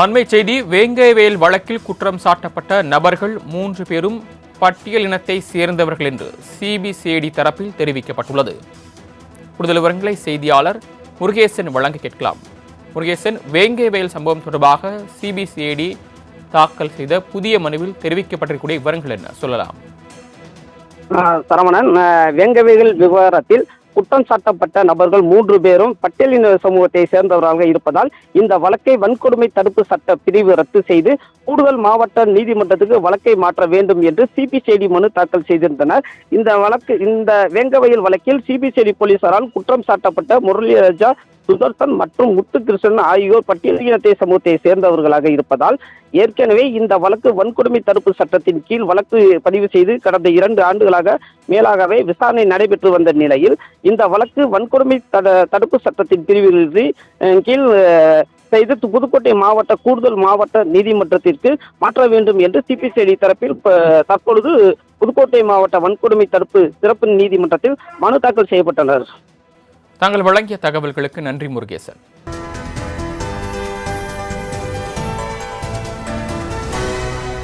அண்மை செய்தி. வேங்கைவேல் வழக்கில் குற்றம் சாட்டப்பட்ட நபர்கள் 3 பேரும் பட்டியல் இனத்தை சேர்ந்தவர்கள் என்று சிபிசிஐடி தரப்பில் தெரிவிக்கப்பட்டுள்ளது. கூடுதல் விவரங்களை செய்தியாளர் முருகேசன் வழங்க கேட்கலாம். முருகேசன், வேங்கைவேல் சம்பவம் தொடர்பாக சிபிசிஐடி தாக்கல் செய்த புதிய மனுவில் தெரிவிக்கப்பட்டிருக்கக்கூடிய விவரங்கள் என்ன சொல்லலாம்? சரவணன், வேங்கைவேல் விவகாரத்தில் குற்றம் சாட்டப்பட்ட நபர்கள் 3 பேரும் பட்டியலின சமூகத்தை சேர்ந்தவர்களாக இருப்பதால் இந்த வழக்கை வன்கொடுமை தடுப்பு சட்ட பிரிவு ரத்து செய்து கூடுதல் மாவட்ட நீதிமன்றத்துக்கு வழக்கை மாற்ற வேண்டும் என்று சிபிசிஐடி மனு தாக்கல் செய்திருந்தனர். இந்த வேங்கவயல் வழக்கில் சிபிசிஐடி போலீசாரால் குற்றம் சாட்டப்பட்ட முரளிராஜா, சுதர்சன் மற்றும் முத்துகிருஷ்ணன் ஆகியோர் பட்டியலினத்தை சமூகத்தை சேர்ந்தவர்களாக இருப்பதால் ஏற்கனவே இந்த வழக்கு வன்கொடுமை தடுப்பு சட்டத்தின் கீழ் வழக்கு பதிவு செய்து கடந்த 2 ஆண்டுகளாக மேலாகவே விசாரணை நடைபெற்று வந்த நிலையில் இந்த வழக்கு வன்கொடுமை தடுப்பு சட்டத்தின் பிரிவுகளின் கீழ் செய்து புதுக்கோட்டை மாவட்ட கூடுதல் மாவட்ட நீதிமன்றத்திற்கு மாற்ற வேண்டும் என்று சிபிசிஐடி தரப்பில் தற்பொழுது புதுக்கோட்டை மாவட்ட வன்கொடுமை தடுப்பு சிறப்பு நீதிமன்றத்தில் மனு தாக்கல் செய்யப்பட்டனர். தாங்கள் வழங்கிய தகவல்களுக்கு நன்றி முருகேசன்.